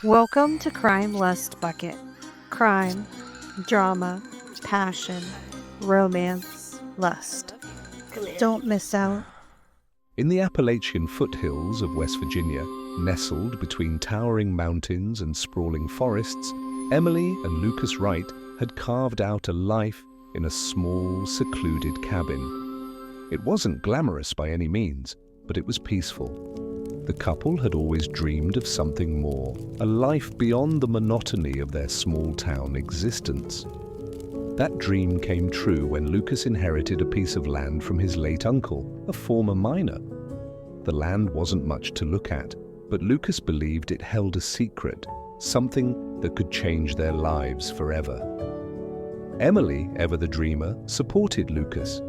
Welcome to Crime Lust Bucket. Crime, drama, passion, romance, lust. Don't miss out. In the Appalachian foothills of West Virginia, nestled between towering mountains and sprawling forests, Emily and Lucas Wright had carved out a life in a small, secluded cabin. It wasn't glamorous by any means, but it was peaceful. The couple had always dreamed of something more, a life beyond the monotony of their small-town existence. That dream came true when Lucas inherited a piece of land from his late uncle, a former miner. The land wasn't much to look at, but Lucas believed it held a secret, something that could change their lives forever. Emily, ever the dreamer, supported Lucas.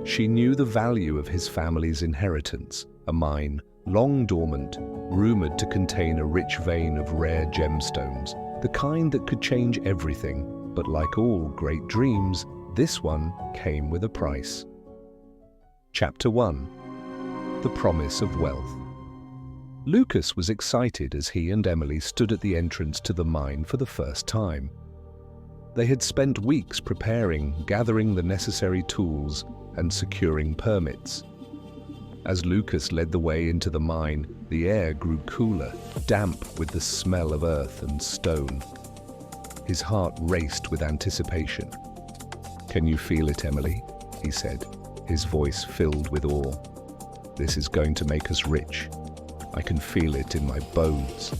She knew the value of his family's inheritance, a mine, long dormant, rumored to contain a rich vein of rare gemstones, the kind that could change everything. But like all great dreams, this one came with a price. Chapter 1. The Promise of Wealth. Lucas was excited as he and Emily stood at the entrance to the mine for the first time. They had spent weeks preparing, gathering the necessary tools, and securing permits. As Lucas led the way into the mine, the air grew cooler, damp with the smell of earth and stone. His heart raced with anticipation. "Can you feel it, Emily?" he said, his voice filled with awe. "This is going to make us rich. I can feel it in my bones."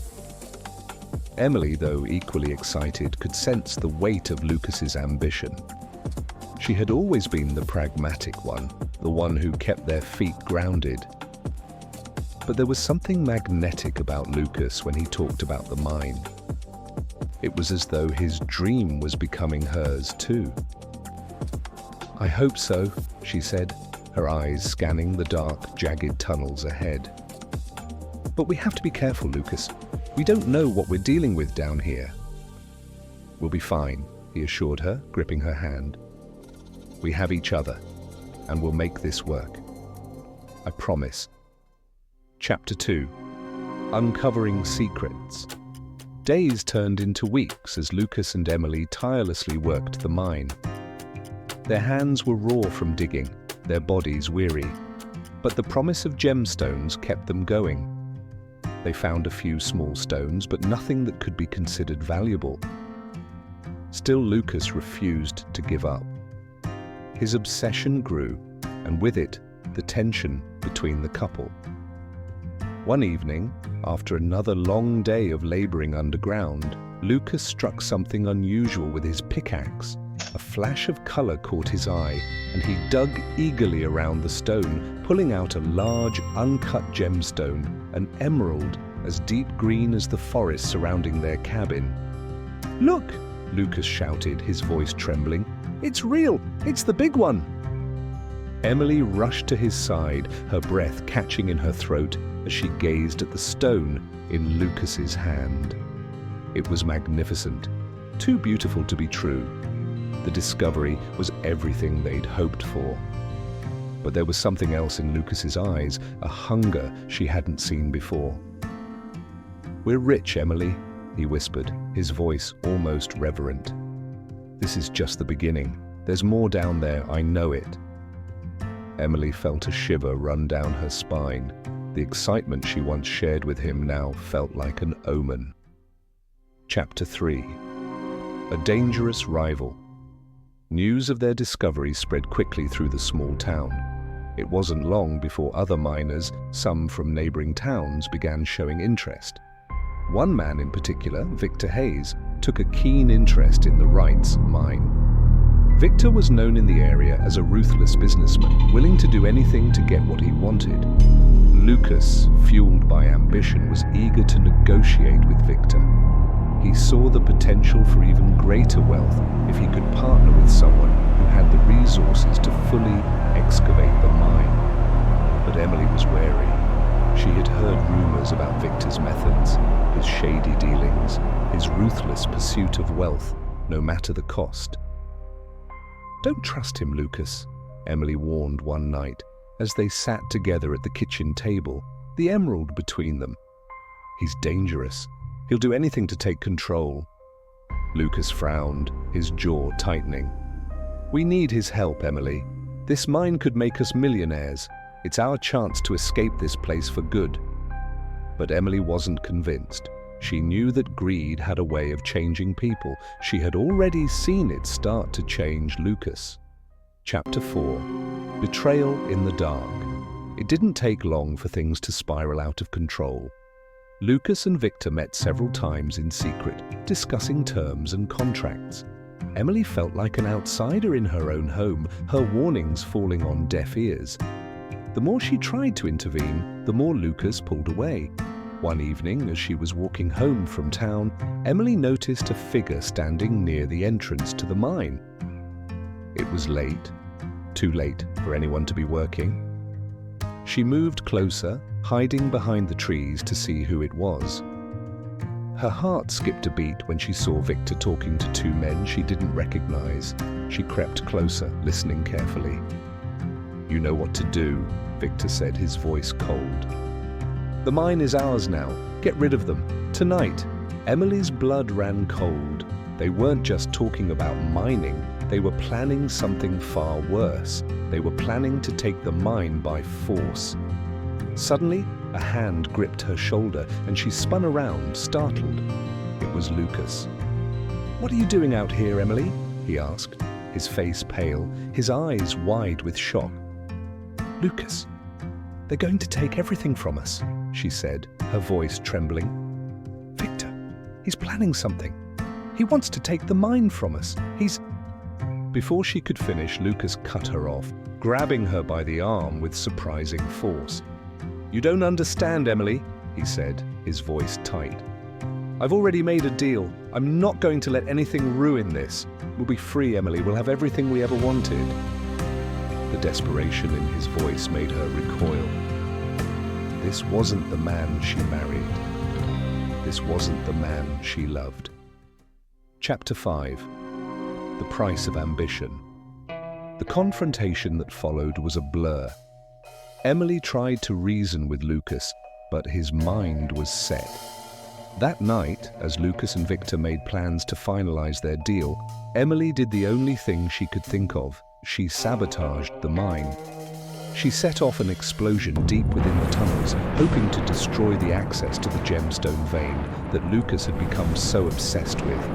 Emily, though equally excited, could sense the weight of Lucas's ambition. She had always been the pragmatic one, the one who kept their feet grounded. But there was something magnetic about Lucas when he talked about the mine. It was as though his dream was becoming hers too. "I hope so," she said, her eyes scanning the dark, jagged tunnels ahead. "But we have to be careful, Lucas. We don't know what we're dealing with down here." "We'll be fine," he assured her, gripping her hand. "We have each other, and we'll make this work. I promise." Chapter 2. Uncovering Secrets. Days turned into weeks as Lucas and Emily tirelessly worked the mine. Their hands were raw from digging, their bodies weary, but the promise of gemstones kept them going. They found a few small stones, but nothing that could be considered valuable. Still, Lucas refused to give up. His obsession grew, and with it, the tension between the couple. One evening, after another long day of laboring underground, Lucas struck something unusual with his pickaxe. A flash of color caught his eye, and he dug eagerly around the stone, pulling out a large, uncut gemstone, an emerald as deep green as the forest surrounding their cabin. "Look!" Lucas shouted, his voice trembling. "It's real! It's the big one!" Emily rushed to his side, her breath catching in her throat as she gazed at the stone in Lucas's hand. It was magnificent, too beautiful to be true. The discovery was everything they'd hoped for. But there was something else in Lucas's eyes, a hunger she hadn't seen before. "We're rich, Emily," he whispered, his voice almost reverent. "This is just the beginning. There's more down there, I know it." Emily felt a shiver run down her spine. The excitement she once shared with him now felt like an omen. Chapter 3. A Dangerous Rival. News of their discovery spread quickly through the small town. It wasn't long before other miners, some from neighboring towns, began showing interest. One man in particular, Victor Hayes, took a keen interest in the Wrights' mine. Victor was known in the area as a ruthless businessman, willing to do anything to get what he wanted. Lucas, fueled by ambition, was eager to negotiate with Victor. He saw the potential for even greater wealth if he could partner with someone who had the resources to fully excavate the mine. But Emily was wary. She had heard rumors about Victor's methods, his shady dealings, his ruthless pursuit of wealth, no matter the cost. "Don't trust him, Lucas," Emily warned one night as they sat together at the kitchen table, the emerald between them. "He's dangerous. He'll do anything to take control. Lucas frowned, his jaw tightening. We need his help, Emily. This mine could make us millionaires. It's our chance to escape this place for good. But Emily wasn't convinced. She knew that greed had a way of changing people. She had already seen it start to change Lucas. Chapter 4. Betrayal in the Dark. It didn't take long for things to spiral out of control. Lucas and Victor met several times in secret, discussing terms and contracts. Emily felt like an outsider in her own home, her warnings falling on deaf ears. The more she tried to intervene, the more Lucas pulled away. One evening, as she was walking home from town, Emily noticed a figure standing near the entrance to the mine. It was late, too late for anyone to be working. She moved closer, hiding behind the trees to see who it was. Her heart skipped a beat when she saw Victor talking to two men she didn't recognize. She crept closer, listening carefully. "You know what to do," Victor said, his voice cold. "The mine is ours now. Get rid of them. Tonight." Emily's blood ran cold. They weren't just talking about mining. They were planning something far worse. They were planning to take the mine by force. Suddenly, a hand gripped her shoulder and she spun around, startled. It was Lucas. "What are you doing out here, Emily?" he asked, his face pale, his eyes wide with shock. "Lucas, they're going to take everything from us," she said, her voice trembling. "Victor, he's planning something. He wants to take the mine from us. Before she could finish, Lucas cut her off, grabbing her by the arm with surprising force. "You don't understand, Emily," he said, his voice tight. "I've already made a deal. I'm not going to let anything ruin this. We'll be free, Emily. We'll have everything we ever wanted." The desperation in his voice made her recoil. This wasn't the man she married. This wasn't the man she loved. Chapter 5. The Price of Ambition. The confrontation that followed was a blur. Emily tried to reason with Lucas, but his mind was set. That night, as Lucas and Victor made plans to finalize their deal, Emily did the only thing she could think of. She sabotaged the mine. She set off an explosion deep within the tunnels, hoping to destroy the access to the gemstone vein that Lucas had become so obsessed with.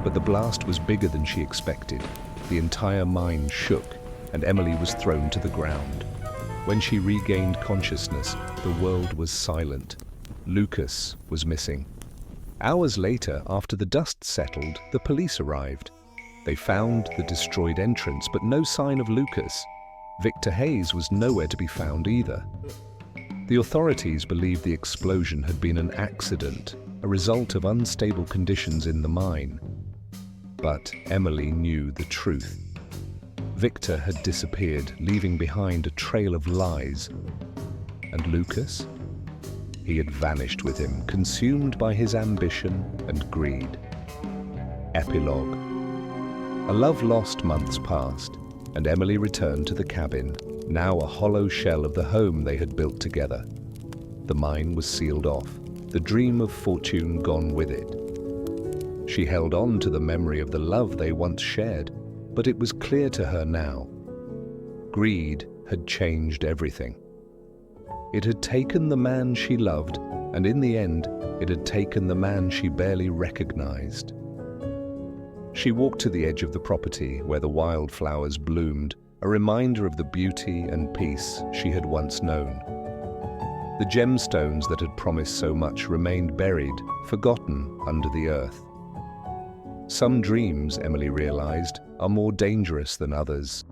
But the blast was bigger than she expected. The entire mine shook, and Emily was thrown to the ground. When she regained consciousness, the world was silent. Lucas was missing. Hours later, after the dust settled, the police arrived. They found the destroyed entrance, but no sign of Lucas. Victor Hayes was nowhere to be found either. The authorities believed the explosion had been an accident, a result of unstable conditions in the mine. But Emily knew the truth. Victor had disappeared, leaving behind a trail of lies. And Lucas? He had vanished with him, consumed by his ambition and greed. Epilogue. A love-lost months passed, and Emily returned to the cabin, now a hollow shell of the home they had built together. The mine was sealed off, the dream of fortune gone with it. She held on to the memory of the love they once shared, but it was clear to her now. Greed had changed everything. It had taken the man she loved, and in the end, it had taken the man she barely recognized. She walked to the edge of the property where the wildflowers bloomed, a reminder of the beauty and peace she had once known. The gemstones that had promised so much remained buried, forgotten under the earth. Some dreams, Emily realized, are more dangerous than others.